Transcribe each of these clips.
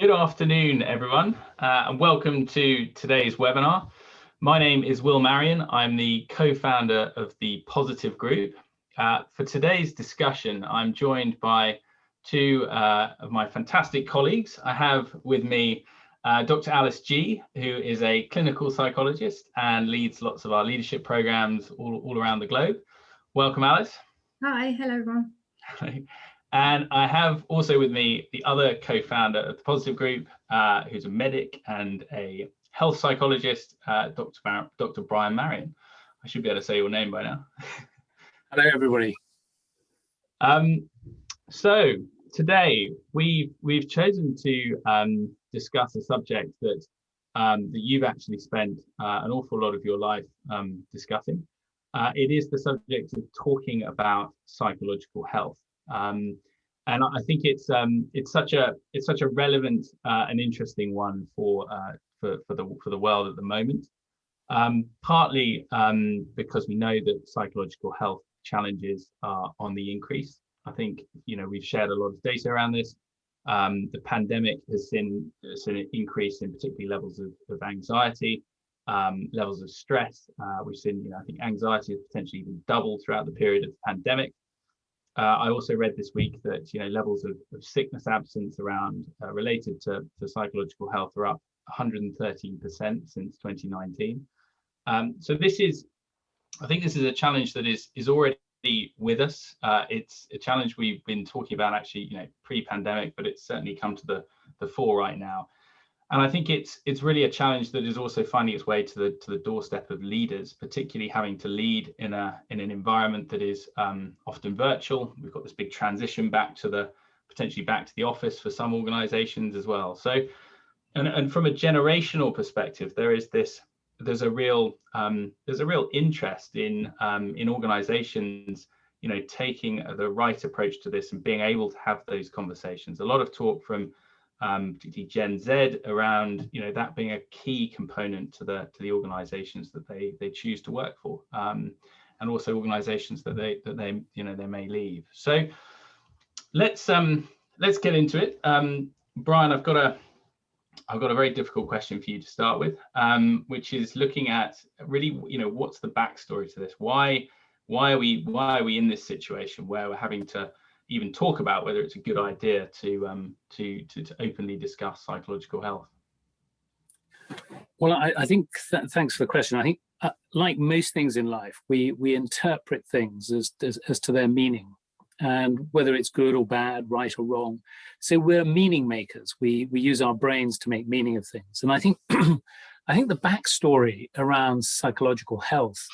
Good afternoon, everyone, and welcome to today's webinar. My name is Will Marion. I'm the co-founder of the Positive Group. For today's discussion, I'm joined by two of my fantastic colleagues. I have with me Dr. Alice G, who is a clinical psychologist and leads lots of our leadership programs all around the globe. Welcome, Alice. Hi, hello everyone. And I have also with me the other co-founder of the Positive Group, who's a medic and a health psychologist, Dr. Brian Marion. I should be able to say your name by now. Hello, everybody. So today we've chosen to discuss a subject that you've actually spent an awful lot of your life discussing. It is the subject of talking about psychological health. And I think it's such a relevant and interesting one for the world at the moment. Partly because we know that psychological health challenges are on the increase. I think we've shared a lot of data around this. The pandemic has seen an increase in particularly levels of anxiety, levels of stress. We've seen I think anxiety has potentially even doubled throughout the period of the pandemic. I also read this week that levels of sickness absence around related to psychological health are up 113% since 2019. So I think this is a challenge that is already with us. It's a challenge we've been talking about actually pre-pandemic, but it's certainly come to the fore right now. And I think it's really a challenge that is also finding its way to the doorstep of leaders, particularly having to lead in an environment that is often virtual. We've got this big transition potentially back to the office for some organizations as well. So, and from a generational perspective, there's a real interest in organizations taking the right approach to this and being able to have those conversations. A lot of talk from particularly Gen Z around that being a key component to the organizations that they choose to work for, and also organizations that they may leave. So let's get into it. Brian, I've got a very difficult question for you to start with, which is looking at really what's the backstory to this? Why are we in this situation where we're having to even talk about whether it's a good idea to openly discuss psychological health? Well, I think thanks for the question. I think like most things in life, we interpret things as to their meaning, and whether it's good or bad, right or wrong. So we're meaning makers. We use our brains to make meaning of things. And I think I think the backstory around psychological health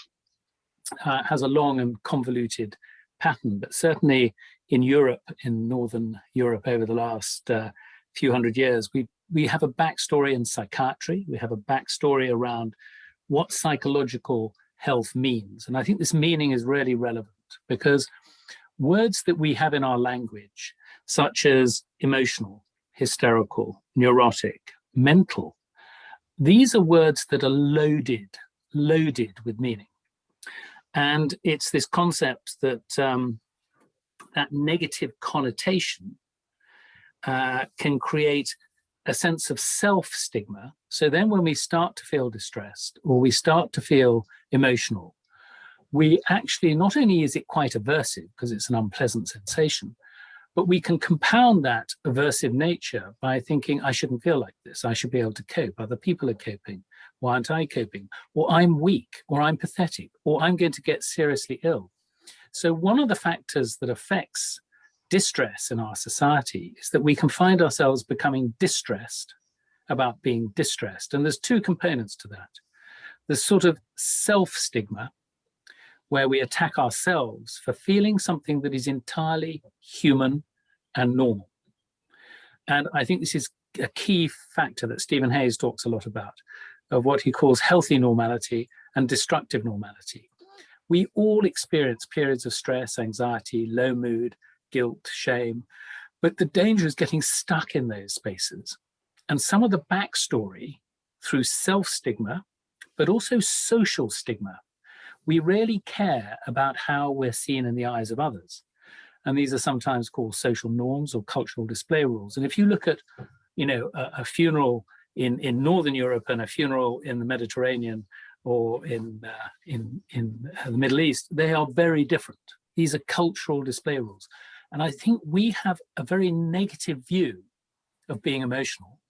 has a long and convoluted pattern, but certainly in Europe, in Northern Europe over the last few hundred years, we have a backstory in psychiatry. We have a backstory around what psychological health means. And I think this meaning is really relevant because words that we have in our language, such as emotional, hysterical, neurotic, mental, these are words that are loaded with meaning. And it's this concept that that negative connotation can create a sense of self-stigma. So then when we start to feel distressed or we start to feel emotional, we actually, not only is it quite aversive because it's an unpleasant sensation, but we can compound that aversive nature by thinking, I shouldn't feel like this. I should be able to cope. Other people are coping. Why aren't I coping? Or I'm weak, or I'm pathetic, or I'm going to get seriously ill. So one of the factors that affects distress in our society is that we can find ourselves becoming distressed about being distressed. And there's two components to that. There's sort of self-stigma, where we attack ourselves for feeling something that is entirely human and normal. And I think this is a key factor that Stephen Hayes talks a lot about, of what he calls healthy normality and destructive normality. We all experience periods of stress, anxiety, low mood, guilt, shame, but the danger is getting stuck in those spaces. And some of the backstory through self-stigma, but also social stigma, we really care about how we're seen in the eyes of others. And these are sometimes called social norms or cultural display rules. And if you look at a funeral in Northern Europe and a funeral in the Mediterranean or in the Middle East, they are very different. These are cultural display rules. And I think we have a very negative view of being emotional,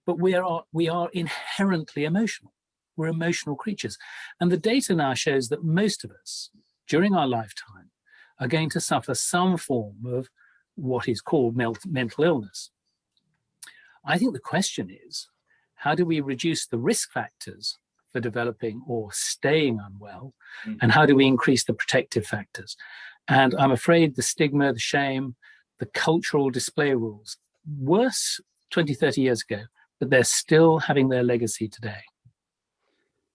but we are inherently emotional. We're emotional creatures. And the data now shows that most of us, during our lifetime, are going to suffer some form of what is called mental illness. I think the question is, how do we reduce the risk factors for developing or staying unwell? And how do we increase the protective factors? And I'm afraid the stigma, the shame, the cultural display rules, worse 20, 30 years ago, but they're still having their legacy today.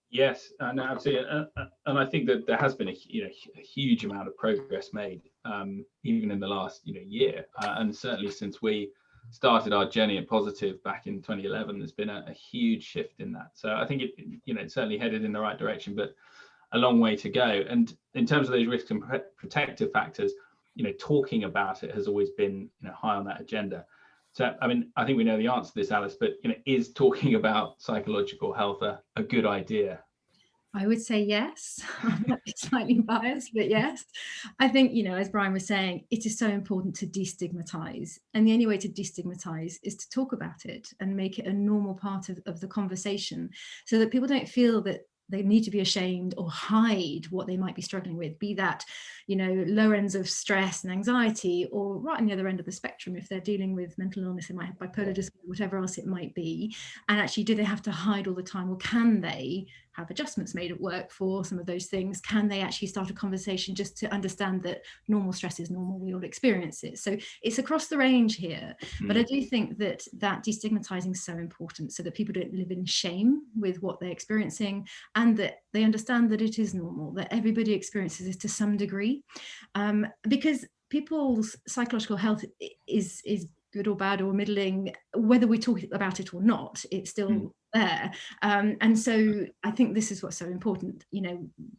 Yes, no, absolutely, and I think that there has been a huge amount of progress made, even in the last year, and certainly since we started our journey at Positive back in 2011. There's been a huge shift in that. So I think it's certainly headed in the right direction, but a long way to go. And in terms of those risk and protective factors, talking about it has always been high on that agenda. So, I mean, I think we know the answer to this, Alice, but is talking about psychological health a good idea? I would say yes. I might be slightly biased, but yes. I think, as Brian was saying, it is so important to destigmatize. And the only way to destigmatize is to talk about it and make it a normal part of the conversation, so that people don't feel that they need to be ashamed or hide what they might be struggling with, be that, low ends of stress and anxiety, or right on the other end of the spectrum, if they're dealing with mental illness, they might have bipolar disorder, whatever else it might be. And actually, do they have to hide all the time, or can they have adjustments made at work for some of those things? Can they actually start a conversation just to understand that normal stress is normal, we all experience it? So it's across the range here. But I do think that destigmatizing is so important, so that people don't live in shame with what they're experiencing, and that they understand that it is normal, that everybody experiences this to some degree, because people's psychological health is good or bad or middling, whether we talk about it or not, it's still there. And so I think this is what's so important.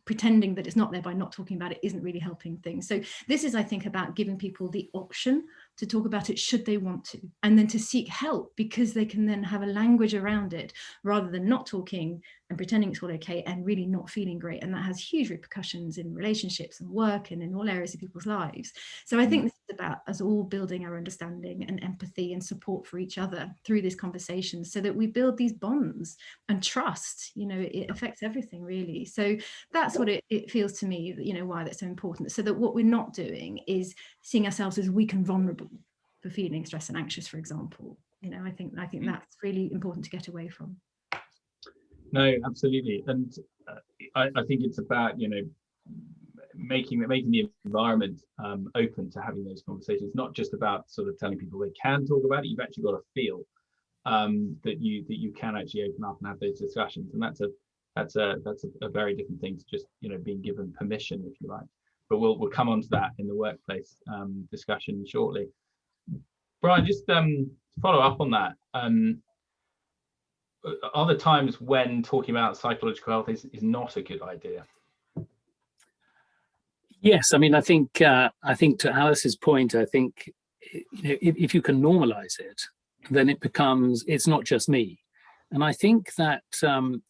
Pretending that it's not there by not talking about it isn't really helping things. So this is, I think, about giving people the option to talk about it should they want to, and then to seek help, because they can then have a language around it, rather than not talking and pretending it's all okay and really not feeling great. And that has huge repercussions in relationships and work and in all areas of people's lives. So I think this is about us all building our understanding and empathy and support for each other through this conversation, so that we build these bonds and trust. It affects everything, really. So that's what it feels to me, why that's so important, so that what we're not doing is seeing ourselves as weak and vulnerable for feeling stressed and anxious, for example. I think that's really important to get away from. No, absolutely. And I think it's about making the environment open to having those conversations. Not just about sort of telling people they can talk about it. You've actually got to feel that you can actually open up and have those discussions, and that's a very different thing to just being given permission, if you like. But we'll come on to that in the workplace discussion shortly. Brian, just follow up on that. Are there times when talking about psychological health is not a good idea? Yes, I mean, I think to Alice's point, I think if you can normalize it, then it's not just me. And I think that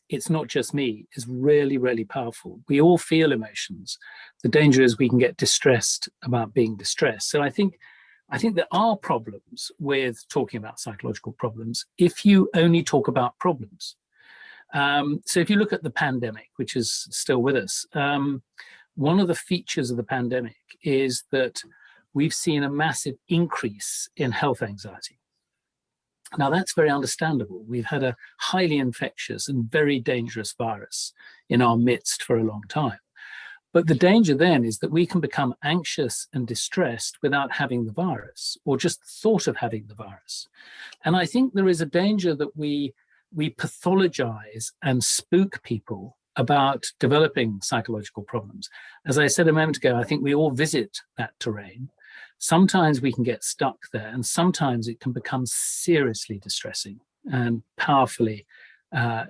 it's not just me is really, really powerful. We all feel emotions. The danger is we can get distressed about being distressed. So I think there are problems with talking about psychological problems if you only talk about problems. So if you look at the pandemic, which is still with us, one of the features of the pandemic is that we've seen a massive increase in health anxiety. Now, that's very understandable. We've had a highly infectious and very dangerous virus in our midst for a long time. But the danger then is that we can become anxious and distressed without having the virus, or just thought of having the virus. And I think there is a danger that we pathologize and spook people about developing psychological problems. As I said a moment ago, I think we all visit that terrain. Sometimes we can get stuck there, and sometimes it can become seriously distressing and powerfully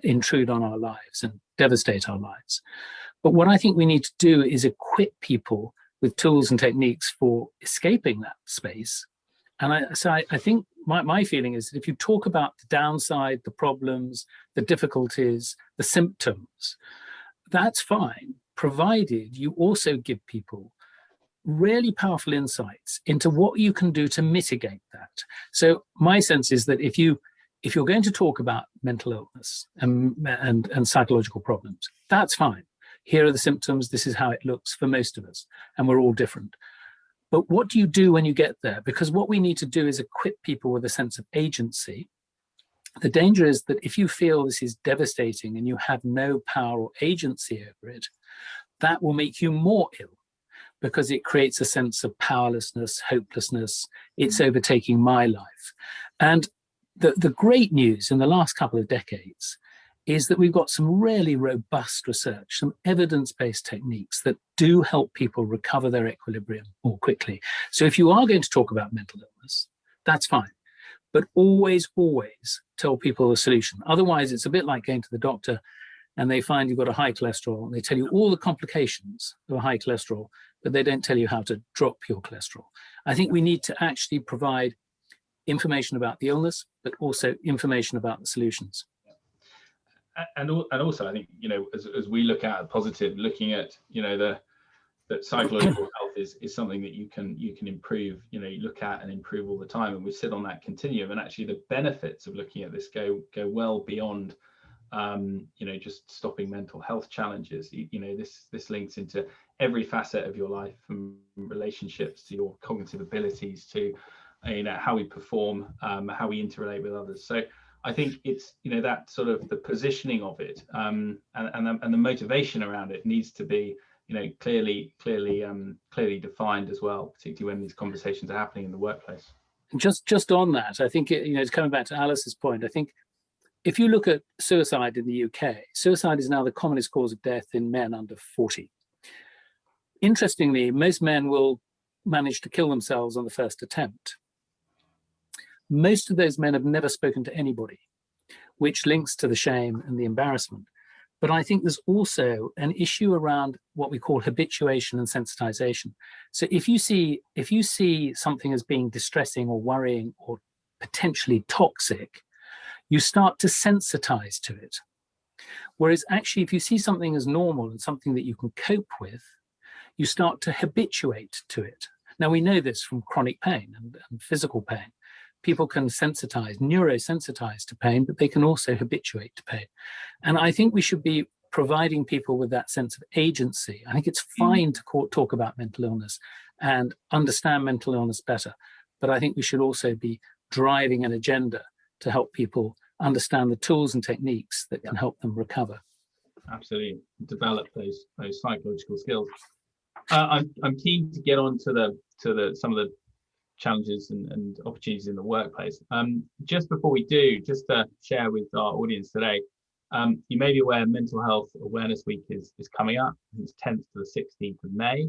intrude on our lives and devastate our lives. But what I think we need to do is equip people with tools and techniques for escaping that space. And I think my feeling is that if you talk about the downside, the problems, the difficulties, the symptoms, that's fine, provided you also give people really powerful insights into what you can do to mitigate that. So my sense is that if you're going to talk about mental illness and psychological problems, that's fine. Here are the symptoms. This is how it looks for most of us, and we're all different. But what do you do when you get there? Because what we need to do is equip people with a sense of agency. The danger is that if you feel this is devastating and you have no power or agency over it, that will make you more ill, because it creates a sense of powerlessness, hopelessness. It's overtaking my life. And the great news in the last couple of decades is that we've got some really robust research, some evidence-based techniques that do help people recover their equilibrium more quickly. So if you are going to talk about mental illness, that's fine. But always, always tell people the solution. Otherwise, it's a bit like going to the doctor and they find you've got a high cholesterol and they tell you all the complications of a high cholesterol, but they don't tell you how to drop your cholesterol. I think we need to actually provide information about the illness, but also information about the solutions. And also, I think, as we look at positive, looking at, that psychological health is something that you can improve, you look at and improve all the time. And we sit on that continuum, and actually the benefits of looking at this go well beyond, just stopping mental health challenges. This links into every facet of your life, from relationships to your cognitive abilities to, how we perform, how we interrelate with others. So I think it's, that sort of the positioning of it, and the motivation around it needs to be, clearly defined as well, particularly when these conversations are happening in the workplace. Just on that, I think, it's coming back to Alice's point. I think if you look at suicide in the UK, suicide is now the commonest cause of death in men under 40. Interestingly, most men will manage to kill themselves on the first attempt. Most of those men have never spoken to anybody, which links to the shame and the embarrassment. But I think there's also an issue around what we call habituation and sensitization. So if you see something as being distressing or worrying or potentially toxic, you start to sensitize to it. Whereas actually, if you see something as normal and something that you can cope with, you start to habituate to it. Now, we know this from chronic pain and physical pain. People can sensitize, neurosensitize to pain, but they can also habituate to pain. And I think we should be providing people with that sense of agency. I think it's fine to talk about mental illness and understand mental illness better, but I think we should also be driving an agenda to help people understand the tools and techniques that can help them recover. Absolutely, develop those psychological skills. I'm keen to get on to some of the challenges and opportunities in the workplace. Just before we do, just to share with our audience today, you may be aware Mental Health Awareness Week is coming up. It's 10th to the 16th of May.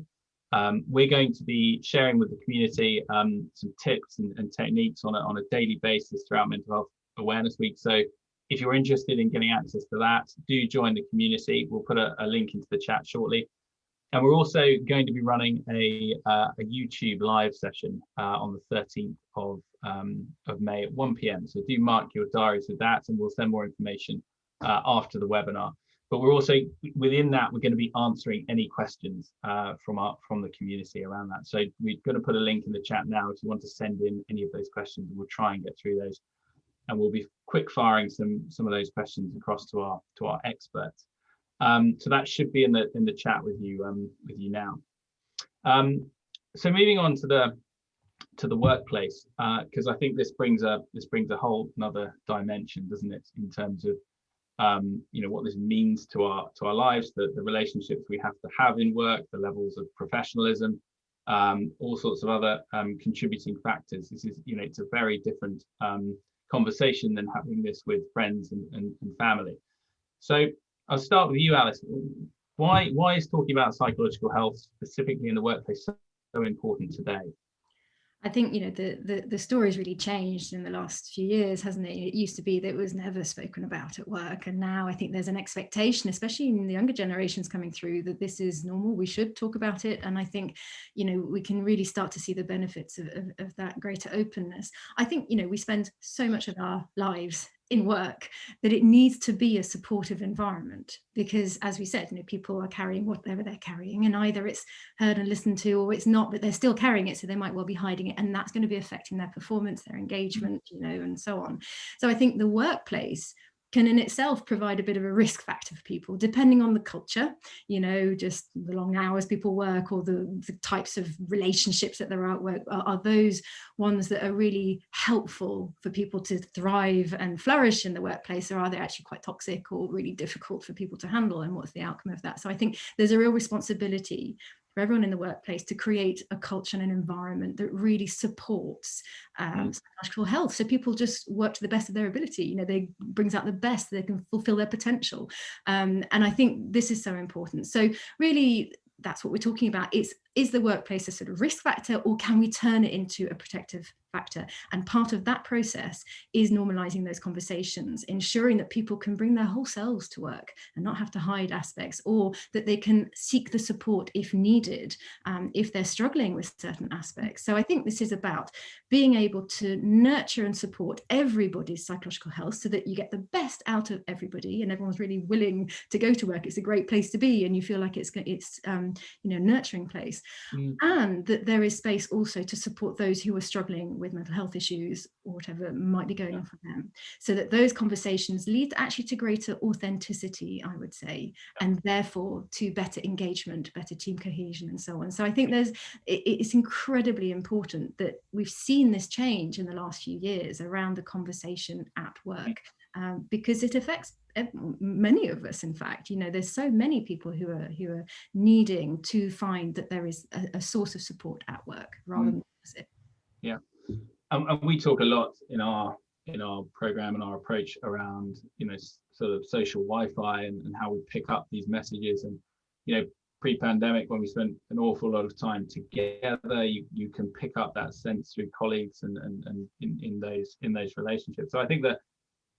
We're going to be sharing with the community some tips and techniques on a daily basis throughout Mental Health Awareness Week. So if you're interested in getting access to that, do join the community. We'll put a link into the chat shortly. And we're also going to be running a YouTube live session on the 13th of May at 1 p.m. So do mark your diaries with that, and we'll send more information after the webinar. But we're also, within that, we're going to be answering any questions from the community around that. So we're going to put a link in the chat now if you want to send in any of those questions, and we'll try and get through those. And we'll be quick firing some of those questions across to our experts. So that should be in the chat with you now. So moving on to the workplace, because I think this brings a whole another dimension, doesn't it, in terms of what this means to our lives, the relationships we have to have in work, the levels of professionalism, all sorts of other contributing factors. This is it's a very different conversation than having this with friends and family. So I'll start with you, Alice. Why is talking about psychological health specifically in the workplace so important today? I think, you know, the story's really changed in the last few years, hasn't it? It used to be that it was never spoken about at work. And now I think there's an expectation, especially in the younger generations coming through, that this is normal. We should talk about it. And I think, you know, we can really start to see the benefits of that greater openness. I think, you know, we spend so much of our lives in work that it needs to be a supportive environment, because as we said, you know, people are carrying whatever they're carrying, and either it's heard and listened to or it's not, but they're still carrying it, so they might well be hiding it, and that's going to be affecting their performance, their engagement, you know, and so on. So I think the workplace can in itself provide a bit of a risk factor for people, depending on the culture, you know, just the long hours people work, or the types of relationships that they're at work. Are those ones that are really helpful for people to thrive and flourish in the workplace, or are they actually quite toxic or really difficult for people to handle, and what's the outcome of that? So I think there's a real responsibility for everyone in the workplace to create a culture and an environment that really supports psychological health, so people just work to the best of their ability. You know, they brings out the best, they can fulfill their potential, and I think this is so important. So really, that's what we're talking about. Is the workplace a sort of risk factor, or can we turn it into a protective factor? And part of that process is normalizing those conversations, ensuring that people can bring their whole selves to work and not have to hide aspects, or that they can seek the support if needed, if they're struggling with certain aspects. So I think this is about being able to nurture and support everybody's psychological health, so that you get the best out of everybody and everyone's really willing to go to work. It's a great place to be, and you feel like it's you know, nurturing place. And that there is space also to support those who are struggling with mental health issues or whatever might be going on for them, so that those conversations lead actually to greater authenticity, I would say, and therefore to better engagement, better team cohesion, and so on. So I think it's incredibly important that we've seen this change in the last few years around the conversation at work, because it affects many of us. In fact, you know, there's so many people who are needing to find that there is a source of support at work rather than opposite. Yeah, and we talk a lot in our program and our approach around, you know, sort of social Wi-Fi and how we pick up these messages. And, you know, pre-pandemic, when we spent an awful lot of time together, you can pick up that sense through colleagues and in those relationships. So I think that,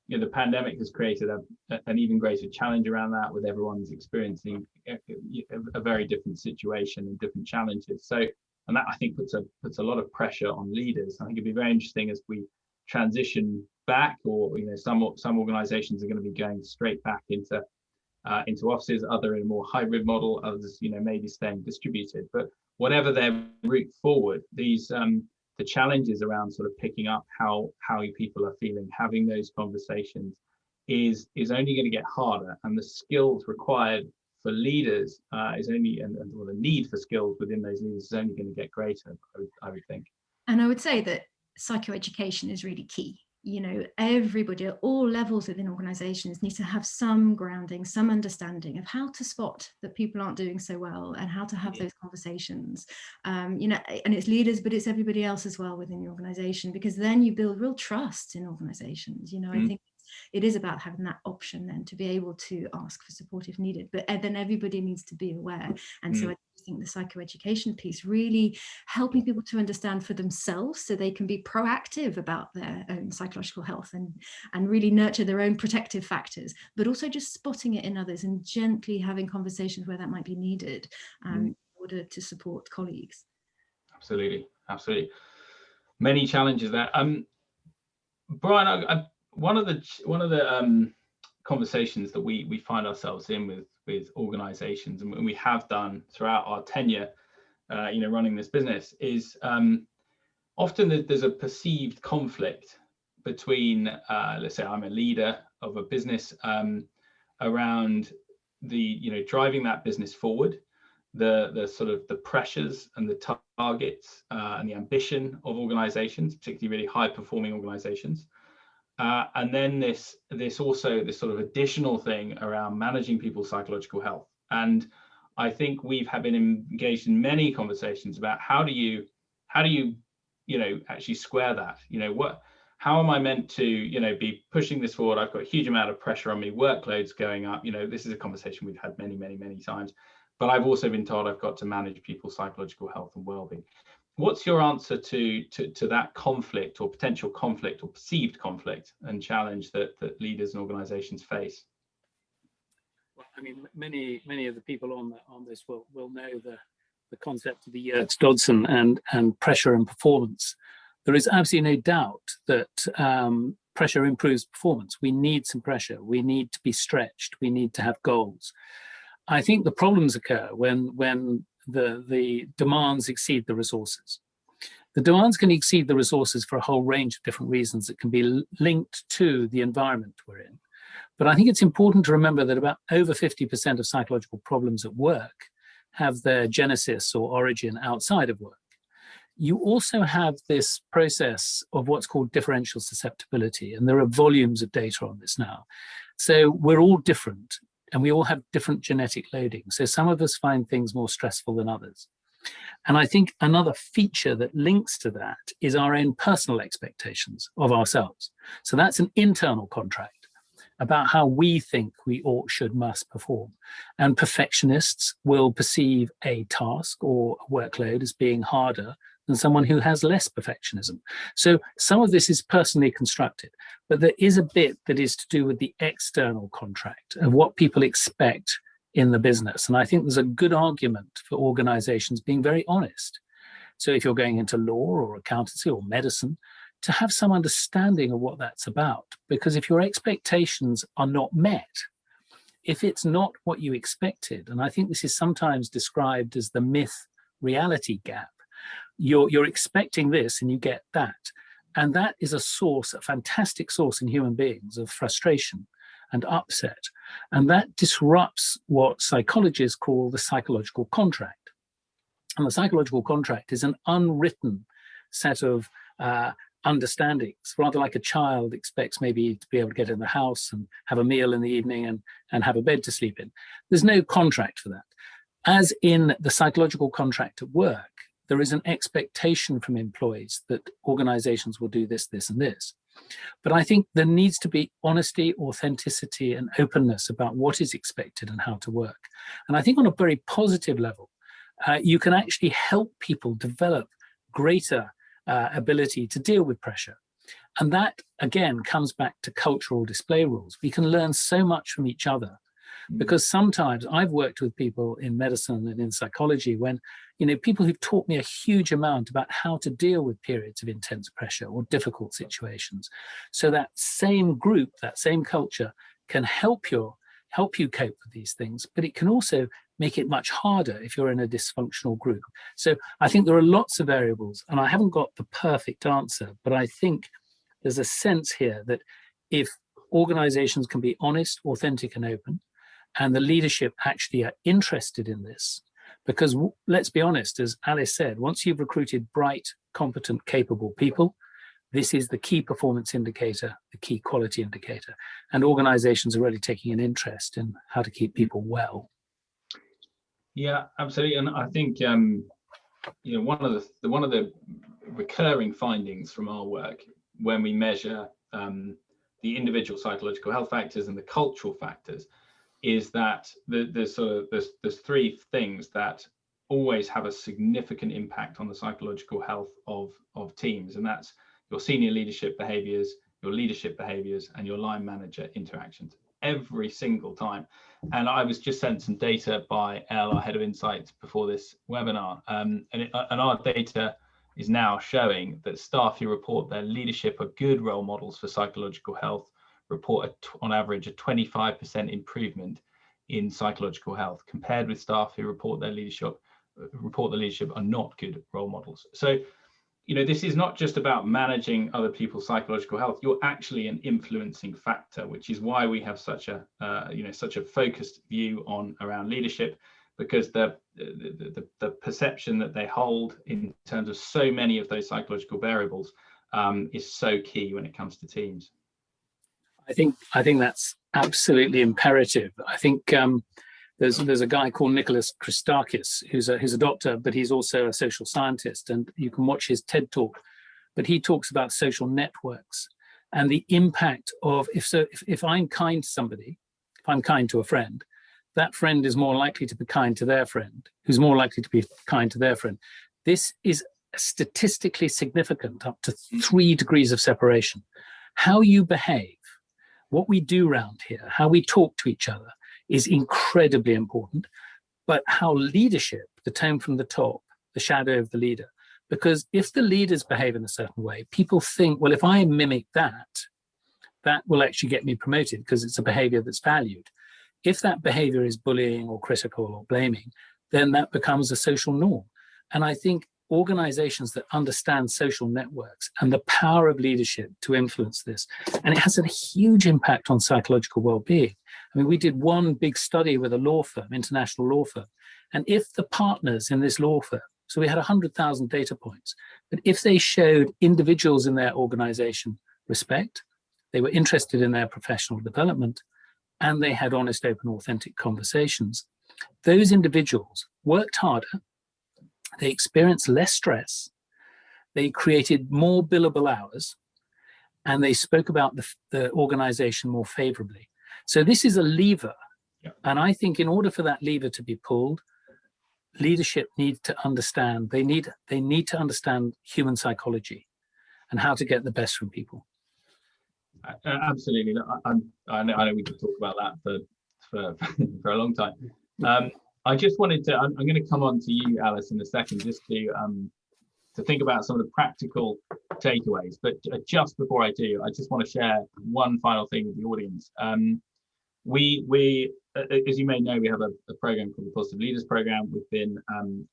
you know, the pandemic has created an even greater challenge around that, with everyone's experiencing a very different situation and different challenges. So, and that I think puts a lot of pressure on leaders. I think it'd be very interesting as we transition back, or, you know, some organizations are going to be going straight back into offices, other in a more hybrid model, others, you know, maybe staying distributed. But whatever their route forward, these the challenges around sort of picking up how people are feeling, having those conversations is only going to get harder, and the skills required for leaders is only, and the need for skills within those leaders is only going to get greater, I would think. And I would say that psychoeducation is really key. You know, everybody at all levels within organizations needs to have some grounding, some understanding of how to spot that people aren't doing so well, and how to have those conversations. You know, and it's leaders, but it's everybody else as well within the organization, because then you build real trust in organizations. You know, I think it is about having that option then to be able to ask for support if needed, but then everybody needs to be aware. And so I think the psychoeducation piece, really helping people to understand for themselves, so they can be proactive about their own psychological health and really nurture their own protective factors, but also just spotting it in others and gently having conversations where that might be needed in order to support colleagues. Absolutely. Many challenges there. Brian, one of the conversations that we find ourselves in with organizations, and we have done throughout our tenure, you know, running this business, is often there's a perceived conflict between, let's say I'm a leader of a business, around the, you know, driving that business forward, the sort of the pressures and the targets and the ambition of organizations, particularly really high performing organizations. And then this sort of additional thing around managing people's psychological health. And I think we've been engaged in many conversations about how do you you know, actually square that. You know, how am I meant to, you know, be pushing this forward? I've got a huge amount of pressure on me, workloads going up. You know, this is a conversation we've had many times, but I've also been told I've got to manage people's psychological health and well-being. what's your answer to that conflict or potential conflict or perceived conflict and challenge that leaders and organizations face? Well, I mean, many of the people on this will know the concept of the Yerkes-Dodson and pressure and performance. There is absolutely no doubt that pressure improves performance. We need some pressure. We need to be stretched. We need to have goals. I think the problems occur when the demands exceed the resources. The demands can exceed the resources for a whole range of different reasons that can be linked to the environment we're in. But I think it's important to remember that about over 50% of psychological problems at work have their genesis or origin outside of work. You also have this process of what's called differential susceptibility, and there are volumes of data on this now. So we're all different, and we all have different genetic loading. So some of us find things more stressful than others. And I think another feature that links to that is our own personal expectations of ourselves. So that's an internal contract about how we think we ought, should, must perform. And perfectionists will perceive a task or a workload as being harder than someone who has less perfectionism. So some of this is personally constructed, but there is a bit that is to do with the external contract of what people expect in the business. And I think there's a good argument for organizations being very honest. So if you're going into law or accountancy or medicine, to have some understanding of what that's about. Because if your expectations are not met, if it's not what you expected, and I think this is sometimes described as the myth-reality gap, you're expecting this and you get that. And that is a fantastic source in human beings of frustration and upset. And that disrupts what psychologists call the psychological contract. And the psychological contract is an unwritten set of understandings, rather like a child expects maybe to be able to get in the house and have a meal in the evening and have a bed to sleep in. There's no contract for that. As in the psychological contract at work, there is an expectation from employees that organizations will do this, this, and this. But I think there needs to be honesty, authenticity, and openness about what is expected and how to work. And I think on a very positive level, you can actually help people develop greater ability to deal with pressure. And that, again, comes back to cultural display rules. We can learn so much from each other, because sometimes I've worked with people in medicine and in psychology when, people who've taught me a huge amount about how to deal with periods of intense pressure or difficult situations. So that same group, that same culture can help you cope with these things, but it can also make it much harder if you're in a dysfunctional group. So I think there are lots of variables, and I haven't got the perfect answer, but I think there's a sense here that if organizations can be honest, authentic, and open, and the leadership actually are interested in this, because let's be honest, as Alice said, once you've recruited bright, competent, capable people, this is the key performance indicator, the key quality indicator. And organizations are really taking an interest in how to keep people well. Yeah, absolutely. And I think one of the recurring findings from our work when we measure the individual psychological health factors and the cultural factors is that there's three things that always have a significant impact on the psychological health of teams, and that's your senior leadership behaviors, your leadership behaviors, and your line manager interactions every single time. And I was just sent some data by Elle, our head of insights, before this webinar, and our data is now showing that staff who report their leadership are good role models for psychological health report on average a 25% improvement in psychological health, compared with staff who report the leadership are not good role models. So this is not just about managing other people's psychological health. You're actually an influencing factor, which is why we have such a focused view around leadership, because the perception that they hold in terms of so many of those psychological variables is so key when it comes to teams. I think that's absolutely imperative. I think there's a guy called Nicholas Christakis who's a doctor, but he's also a social scientist, and you can watch his TED talk. But he talks about social networks and the impact of if I'm kind to somebody, if I'm kind to a friend, that friend is more likely to be kind to their friend, who's more likely to be kind to their friend. This is statistically significant, up to 3 degrees of separation. How you behave, what we do around here, how we talk to each other is incredibly important, but how leadership, the tone from the top, the shadow of the leader, because if the leaders behave in a certain way, people think, well, if I mimic that, that will actually get me promoted because it's a behavior that's valued. If that behavior is bullying or critical or blaming, then that becomes a social norm. And I think organizations that understand social networks and the power of leadership to influence this, and it has a huge impact on psychological well-being. I mean, we did one big study with a law firm, international law firm, and if the partners in this law firm, so we had 100,000 data points, but if they showed individuals in their organization respect, they were interested in their professional development, and they had honest, open, authentic conversations, those individuals worked harder, they experienced less stress, they created more billable hours, and they spoke about the organization more favorably. So this is a lever. Yeah. And I think in order for that lever to be pulled, leadership needs to understand, they need to understand human psychology and how to get the best from people. Absolutely. I know we could talk about that for a long time. I just wanted to, I'm going to come on to you, Alice, in a second, just to think about some of the practical takeaways. But just before I do, I just want to share one final thing with the audience. We as you may know, we have a program called the Positive Leaders Program. We've been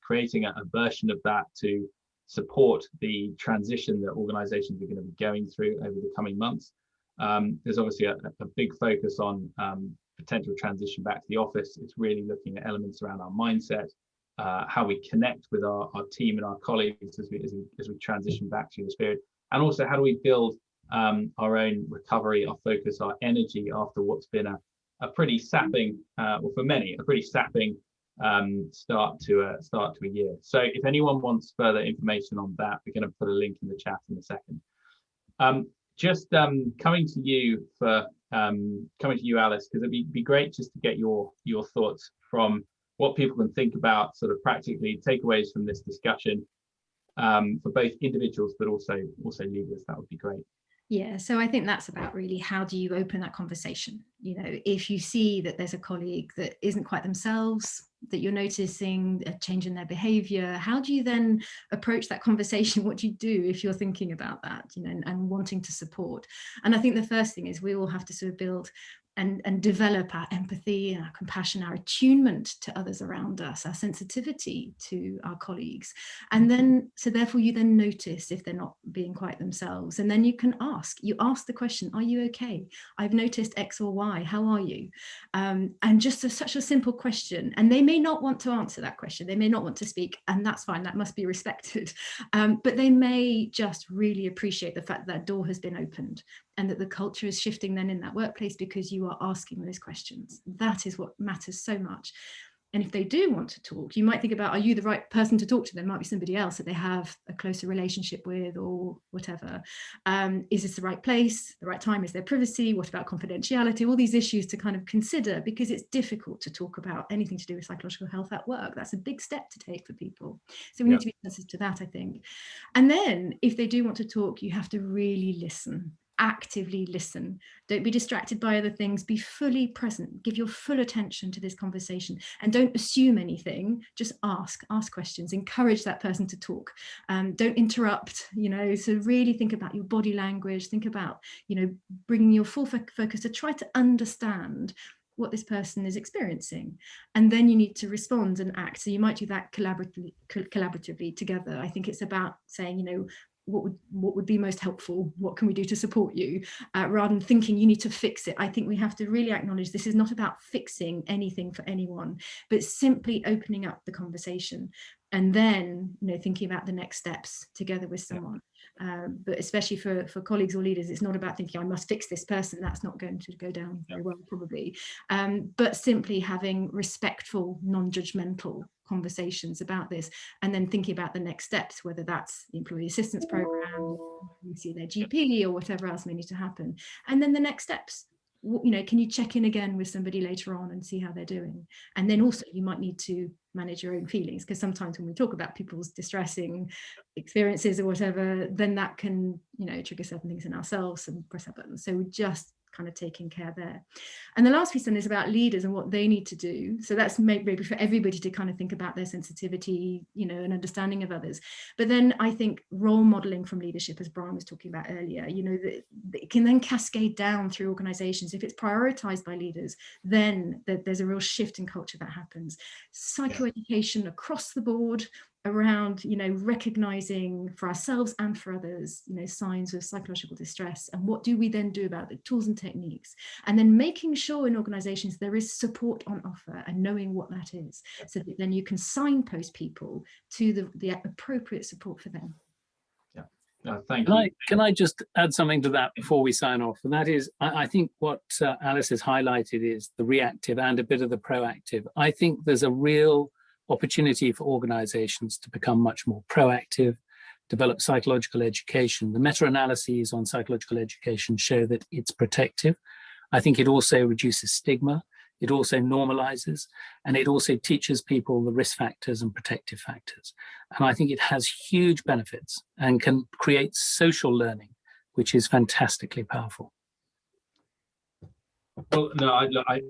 creating a version of that to support the transition that organizations are going to be going through over the coming months. There's obviously a big focus on potential transition back to the office. It's really looking at elements around our mindset, how we connect with our team and our colleagues as we transition back through this period, and also how do we build our own recovery, our focus, our energy after what's been a pretty sapping, well, for many, a pretty sapping start to a year. So if anyone wants further information on that, we're going to put a link in the chat in a second. Just coming to you, Alice, because it'd be great just to get your thoughts from what people can think about, sort of practically takeaways from this discussion for both individuals but also leaders. That would be great. Yeah, so I think that's about really how do you open that conversation? You know, if you see that there's a colleague that isn't quite themselves, that you're noticing a change in their behavior, how do you then approach that conversation? What do you do if you're thinking about that, you know, and wanting to support? And I think the first thing is we all have to sort of build and develop our empathy, our compassion, our attunement to others around us, our sensitivity to our colleagues. And then, so therefore you then notice if they're not being quite themselves. And then you can ask the question, are you okay? I've noticed X or Y, how are you? And just such a simple question. And they may not want to answer that question. They may not want to speak, and that's fine, that must be respected. But they may just really appreciate the fact that door has been opened and that the culture is shifting then in that workplace because you are asking those questions. That is what matters so much. And if they do want to talk, you might think about, are you the right person to talk to? There might be somebody else that they have a closer relationship with or whatever. Is this the right place, the right time? Is there privacy? What about confidentiality? All these issues to kind of consider, because it's difficult to talk about anything to do with psychological health at work. That's a big step to take for people. So we need to be sensitive to that, I think. And then if they do want to talk, you have to really listen. Actively listen. Don't be distracted by other things. Be fully present. Give your full attention to this conversation and don't assume anything. Just ask questions. Encourage that person to talk. Don't interrupt, you know, so really think about your body language. Think about, you know, bringing your full focus to try to understand what this person is experiencing. And then you need to respond and act. So you might do that collaboratively together. I think it's about saying, you know, what would be most helpful? What can we do to support you? Rather than thinking you need to fix it. I think we have to really acknowledge this is not about fixing anything for anyone, but simply opening up the conversation and then, you know, thinking about the next steps together with someone. But especially for colleagues or leaders, it's not about thinking I must fix this person. That's not going to go down very well, probably. But simply having respectful, non-judgmental conversations about this, and then thinking about the next steps, whether that's the employee assistance program, you see their GP, or whatever else may need to happen. And then the next steps, you know, can you check in again with somebody later on and see how they're doing? And then also you might need to manage your own feelings, because sometimes when we talk about people's distressing experiences or whatever, then that can, you know, trigger certain things in ourselves and press our buttons. So just kind of taking care there. And the last piece then is about leaders and what they need to do. So that's maybe for everybody to kind of think about their sensitivity, you know, and understanding of others. But then I think role modeling from leadership, as Brian was talking about earlier, you know, that it can then cascade down through organizations. If it's prioritized by leaders, then there's a real shift in culture that happens. Psychoeducation across the board around, you know, recognizing for ourselves and for others, you know, signs of psychological distress, and what do we then do about the tools and techniques, and then making sure in organizations there is support on offer and knowing what that is, so that then you can signpost people to the appropriate support for them. Thank you. Can I just add something to that before we sign off? And that is, I think what Alice has highlighted is the reactive and a bit of the proactive. I think there's a real opportunity for organizations to become much more proactive, develop psychological education. The meta-analyses on psychological education show that it's protective. I think it also reduces stigma. It also normalizes, and it also teaches people the risk factors and protective factors. And I think it has huge benefits and can create social learning, which is fantastically powerful. Well, no, I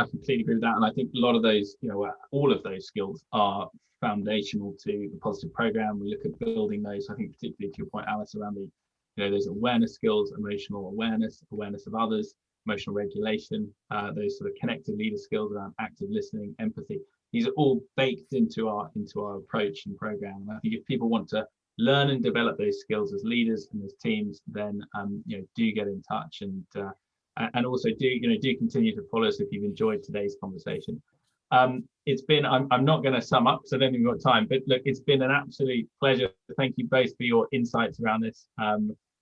completely agree with that, and I think a lot of those, you know, all of those skills are foundational to the positive program. We look at building those. I think particularly to your point, Alice, around the, you know, those awareness skills, emotional awareness, awareness of others, emotional regulation, those sort of connected leader skills around active listening, empathy. These are all baked into our approach and program. And I think if people want to learn and develop those skills as leaders and as teams, then you know, do get in touch, and also do continue to follow us if you've enjoyed today's conversation. It's been, I'm not going to sum up because I don't think we've got time, but look, it's been an absolute pleasure. Thank you both for your insights around this.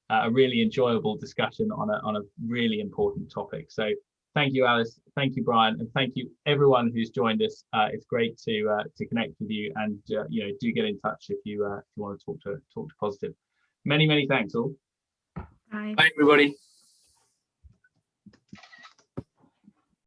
A really enjoyable discussion on a really important topic. So thank you, Alice. Thank you, Brian, and thank you everyone who's joined us. It's great to connect with you, and you know, do get in touch if you want to talk to Positive. Many thanks all. Bye. Bye, everybody.